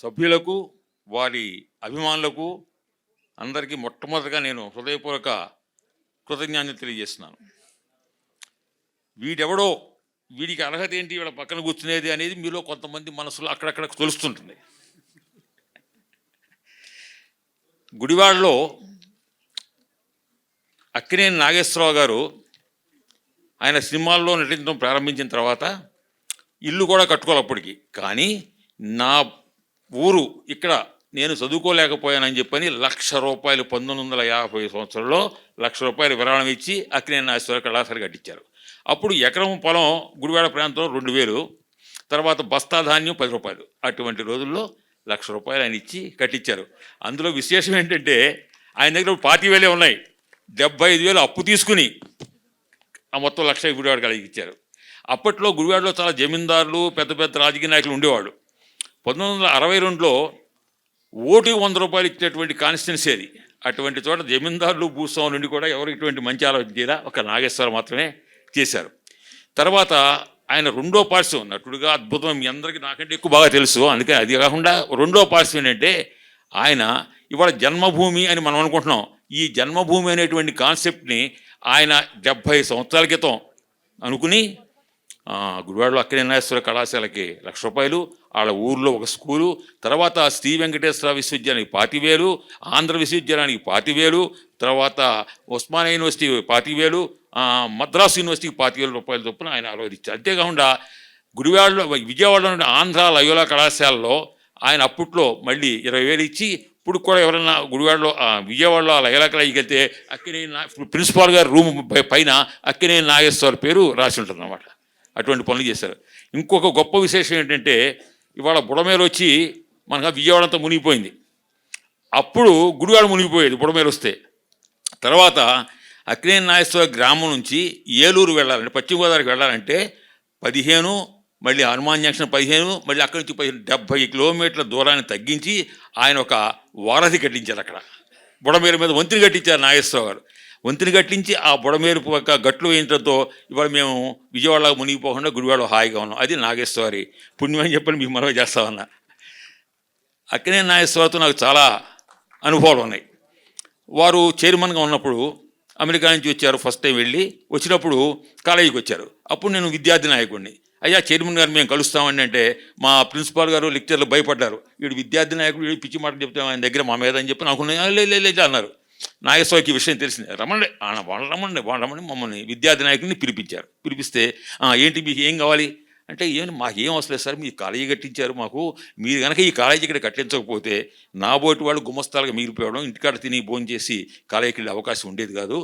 సభ్యులకు, వారి అభిమానులకు అందరికీ మొట్టమొదటిగా నేను హృదయపూర్వక కృతజ్ఞతలు తెలియజేస్తున్నాను. వీడెవడో, వీడికి అర్హత ఏంటి, వీళ్ళ పక్కన కూర్చునేది అనేది మీలో కొంతమంది మనసులో అక్కడక్కడ తెలుస్తుంటుంది. గుడివాడలో అక్కినేని నాగేశ్వరరావు గారు ఆయన సినిమాల్లో నటించడం ప్రారంభించిన తర్వాత ఇల్లు కూడా కట్టుకోవాలి అప్పటికి. కానీ నా ఊరు ఇక్కడ నేను చదువుకోలేకపోయానని చెప్పని ₹1,00,000 1950 సంవత్సరంలో ₹1,00,000 విరాళం ఇచ్చి అక్కినేని నాగేశ్వర కళాశాల కట్టించారు. అప్పుడు ఎకరం పొలం గుడివాడ ప్రాంతంలో 2,000, తర్వాత బస్తా ధాన్యం ₹10. అటువంటి రోజుల్లో ₹1,00,000 ఆయన ఇచ్చి కట్టించారు. అందులో విశేషం ఏంటంటే ఆయన దగ్గర 40,000 ఉన్నాయి. 75,000 అప్పు తీసుకుని ఆ మొత్తం 1,00,000 గుడివాడ కలిగించారు. అప్పట్లో గుడివాడలో చాలా జమీందారులు, పెద్ద పెద్ద రాజకీయ నాయకులు ఉండేవాడు. 1962లో ఓటుకి ₹100 ఇచ్చినటువంటి కాన్స్టిట్యున్సీ అది. అటువంటి చోట జమీందారులు, భూస్వాముల నుండి కూడా ఎవరు ఇటువంటి మంచి ఆలోచన చేయరా, ఒక నాగేశ్వర మాత్రమే చేశారు. తర్వాత ఆయన రెండో పార్శ్వం నటుడుగా అద్భుతం, మీ అందరికీ నాకంటే ఎక్కువ బాగా తెలుసు. అందుకే అది కాకుండా రెండో పార్శ్వం ఏంటంటే ఆయన ఇవాళ జన్మభూమి అని మనం అనుకుంటున్నాం. ఈ జన్మభూమి అనేటువంటి కాన్సెప్ట్ని ఆయన 70 సంవత్సరాల క్రితం అనుకుని గుడివాడలో అక్కినేని నాగేశ్వర కళాశాలకి ₹1,00,000, వాళ్ళ ఊర్లో ఒక స్కూలు, తర్వాత శ్రీ వెంకటేశ్వర విశ్వవిద్యాలయానికి 40,000, ఆంధ్ర విశ్వవిద్యాలయానికి 40,000, తర్వాత ఉస్మానియా యూనివర్సిటీ 40,000, మద్రాసు యూనివర్సిటీకి ₹40,000 చొప్పున ఆయన ఆలోచించారు. అంతేకాకుండా గుడివాడలో, విజయవాడలో నుండి ఆంధ్ర లయోలా కళాశాలలో ఆయన అప్పట్లో మళ్ళీ 20,000 ఇచ్చి, ఇప్పుడు కూడా ఎవరైనా గుడివాడలో విజయవాడలో లయోలా కళాశాలకి వెళ్తే అక్కినేని ప్రిన్సిపాల్ గారు రూమ్ పైన అక్కినేని నాగేశ్వర పేరు రాసి ఉంటుంది అన్నమాట. అటువంటి పనులు చేశారు. ఇంకొక గొప్ప విశేషం ఏంటంటే ఇవాళ బుడమేరు వచ్చి మనకు విజయవాడ అంతా మునిగిపోయింది. అప్పుడు గుడివాడ మునిగిపోయేది బుడమేరు వస్తే. తర్వాత అక్కినేని నాగేశ్వర గ్రామం నుంచి ఏలూరు వెళ్ళాలంటే, పశ్చిమ గోదావరికి వెళ్ళాలంటే 15, మళ్ళీ హనుమాన్ జంక్షన్ 15, మళ్ళీ అక్కడి నుంచి 70 కిలోమీటర్ల దూరాన్ని తగ్గించి ఆయన ఒక వారధి కట్టించారు. అక్కడ బుడమేరు మీద వంతెన కట్టించారు నాగేశ్వరరావు గారు. వంతెన కట్టించి ఆ బుడమేరు గట్లు వేయించడంతో ఇవాళ మేము విజయవాడలో మునిగిపోకుండా గుడివాడలో హాయిగా ఉన్నాం. అది నాగేశ్వరి పుణ్యం అని చెప్పని మీకు మనవి చేస్తామన్నా. అక్కినేని నాగేశ్వరరావుతో నాకు చాలా అనుభవాలు ఉన్నాయి. వారు చైర్మన్గా ఉన్నప్పుడు అమెరికా నుంచి వచ్చారు. ఫస్ట్ టైం వచ్చినప్పుడు కాలేజీకి వచ్చారు. అప్పుడు నేను విద్యార్థి నాయకుడిని. అయ్యా చైర్మన్ గారు మేము కలుస్తామని అంటే మా ప్రిన్సిపాల్ గారు, లెక్చర్లు భయపడ్డారు. వీడు విద్యార్థి నాయకుడు, వీడు పిచ్చి మాటలు చెప్తే ఆయన దగ్గర మా మీద అని చెప్పి నాకు లేదు అన్నారు. నాగేశ్వరకి ఈ విషయం తెలిసింది. రమ్మండి రమ్మండి మమ్మల్ని విద్యార్థి నాయకుడిని పిలిపిస్తే ఏంటి మీకు ఏం కావాలి అంటే, మాకేం అవసరం లేదు సార్, మీ కాలేజీ కట్టించారు, మాకు మీరు కనుక ఈ కాలేజీ ఇక్కడ కట్టించకపోతే నాబోటి వాళ్ళు గుమస్తాలుగా మిగిలిపోవడం, ఇంటికాడ తిని భోజనం చేసి కాలేజీకి వెళ్ళే అవకాశం ఉండేది కాదు,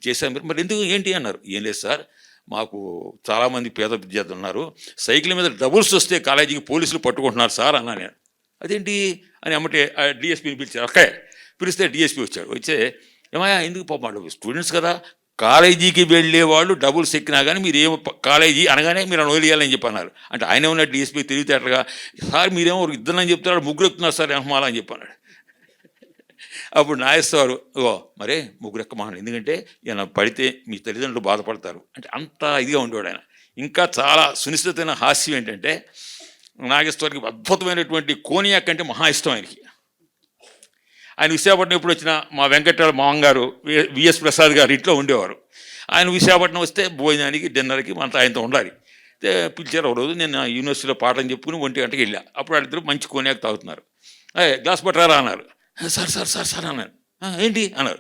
చేశారు మీరు. మరి ఎందుకు ఏంటి అన్నారు. ఏం లేదు సార్, మాకు చాలామంది పేద విద్యార్థులు ఉన్నారు, సైకిల్ మీద డబుల్స్ వస్తే కాలేజీకి పోలీసులు పట్టుకుంటున్నారు సార్ అన్నా నేను. అదేంటి అని అమ్మటే డిఎస్పీని పిలిచారు. అక్కడే పిలిస్తే డిఎస్పీ వచ్చాడు. వచ్చే ఏమయ్యా ఎందుకు పాపం స్టూడెంట్స్ కదా, కాలేజీకి వెళ్ళే వాళ్ళు డబుల్స్ ఎక్కినా కానీ మీరు ఏమో కాలేజీ అనగానే మీరు వదిలేయాలని చెప్పి అన్నారు. అంటే ఆయన ఉన్న డిఎస్పీ తెలివితేటలుగా, సార్ మీరేమో ఇద్దరని చెప్తున్నారు, ముగ్గురు ఎక్కుతున్నారు సార్ ఏమో అని చెప్పన్నాడు. అప్పుడు నాగేశ్వరు మరే ముగ్గురు ఎక్కమన్నాడు, ఎందుకంటే ఈయన పడితే మీ తల్లిదండ్రులు బాధపడతారు అంటే అంత ఇదిగా ఉండేవాడు ఆయన. ఇంకా చాలా సునిశ్చితమైన హాస్యం ఏంటంటే నాగేశ్వరికి అద్భుతమైనటువంటి కోనియాక్ అంటే మహా ఇష్టం ఆయనకి. ఆయన విశాఖపట్నం ఎప్పుడు వచ్చినా మా వెంకటరావు మామగారు విఎస్ ప్రసాద్ గారు ఇంట్లో ఉండేవారు. ఆయన విశాఖపట్నం వస్తే భోజనానికి, డిన్నర్కి మనతో ఆయనతో ఉండాలి. పిలిచారు. ఒక రోజు నేను యూనివర్సిటీలో పాఠం చెప్పుకుని 1 గంటకి వెళ్ళా. అప్పుడు వాళ్ళిద్దరు మంచి కోనియాక్ తాగుతున్నారు. గ్లాస్ పట్టరారా అన్నారు. సార్ సార్ సార్ సార్ అన్నాను. ఏంటి అన్నారు.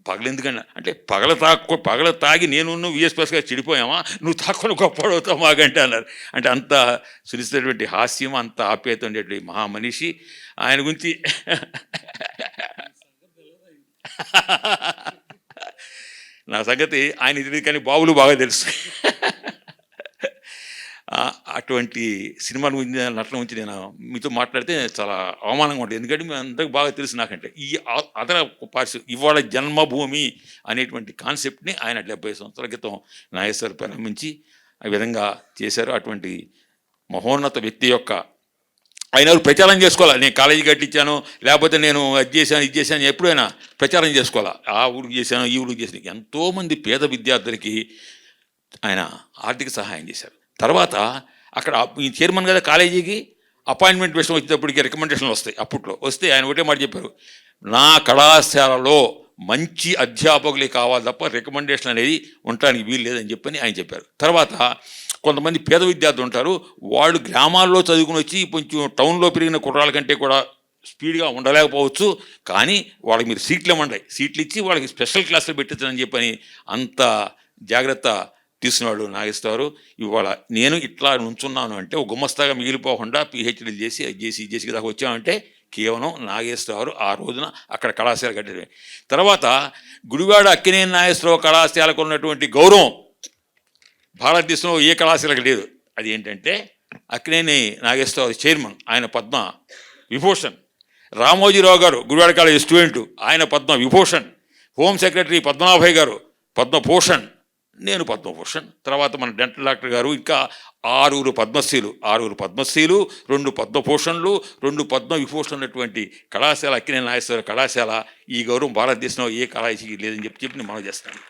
పగలెందుకన్నా అంటే పగల తాగి నేను విఎస్ ప్రసాద్ గారు చెడిపోయామా, నువ్వు తాక్కుని గొప్పడవుతావు మాకంటే అన్నారు. అంటే అంత సునిశ్చితటువంటి హాస్యం, అంత ఆప్యాయత ఉండేటువంటి మహామనిషి. ఆయన గురించి నా సంగతి ఆయన తెలియదు కానీ బాబులు బాగా తెలుసు. అటువంటి సినిమా గురించి, నటన గురించి నేను మీతో మాట్లాడితే చాలా అవమానంగా ఉంటుంది. ఎందుకంటే మీ అందరికి బాగా తెలుసు నాకంటే. ఈ అదన పార్శ్వ ఇవాళ జన్మభూమి అనేటువంటి కాన్సెప్ట్ని ఆయన 70 సంవత్సరాల క్రితం నాగేశ్వర ప్రారంభించి ఆ విధంగా చేశారు. అటువంటి మహోన్నత వ్యక్తి యొక్క ఆయన ప్రచారం చేసుకోవాలి. నేను కాలేజీ కట్టించాను, లేకపోతే నేను అది చేశాను ఎప్పుడైనా ప్రచారం చేసుకోవాలా. ఆ ఊరికి చేశాను, ఈ ఊరికి చేశాను. ఎంతోమంది పేద విద్యార్థులకి ఆయన ఆర్థిక సహాయం చేశారు. తర్వాత అక్కడ చైర్మన్ కదా కాలేజీకి, అపాయింట్మెంట్ విషయం వచ్చేటప్పటికి రికమెండేషన్లు వస్తాయి. అప్పట్లో వస్తే ఆయన ఒకటే మాట చెప్పారు, నా కళాశాలలో మంచి అధ్యాపకులే కావాలి తప్ప రికమెండేషన్ అనేది ఉండడానికి వీలు లేదని చెప్పని ఆయన చెప్పారు. తర్వాత కొంతమంది పేద విద్యార్థులు ఉంటారు, వాళ్ళు గ్రామాల్లో చదువుకుని వచ్చి కొంచెం టౌన్లో పెరిగిన కుర్రాళ్ళ కంటే కూడా స్పీడ్గా ఉండలేకపోవచ్చు, కానీ వాళ్ళకి మీరు సీట్లు ఇవ్వండి, సీట్లు ఇచ్చి వాళ్ళకి స్పెషల్ క్లాసులు పెట్టించని చెప్పని అంత జాగ్రత్త తీసుకున్నాడు నాగేశ్వరరావు. ఇవాళ నేను ఇట్లా నుంచున్నాను అంటే ఒక గుమస్తాగా మిగిలిపోకుండా పిహెచ్డీలు చేసి అది చేసి దాకా వచ్చామంటే కేవలం నాగేశ్వరరావు ఆ రోజున అక్కడ కళాశాల కట్టారు. తర్వాత గుడివాడ అక్కినేని నాగేశ్వరరావు కళాశాలకు ఉన్నటువంటి గౌరవం భారతదేశంలో ఏ కళాశాలకు లేదు. అది ఏంటంటే అక్కినేని నాగేశ్వరరావు చైర్మన్, ఆయన పద్మ విభూషణ్. రామోజీరావు గారు గుడివాడ కాలేజ్ స్టూడెంట్, ఆయన పద్మ విభూషణ్. హోమ్ సెక్రటరీ పద్మనాభయ్య గారు పద్మభూషణ్, నేను పద్మభూషణ్. తర్వాత మన డెంటల్ డాక్టర్ గారు, ఇంకా 6 పద్మశ్రీలు, 2 పద్మభూషణ్లు, 2 పద్మ విభూషణ్ ఉన్నటువంటి కళాశాల అక్కినేని నాగేశ్వరరావు కళాశాల. ఈ గౌరవం భారతదేశంలో ఏ కళాశాలకి లేదని చెప్పి నేను మనం చేస్తాను.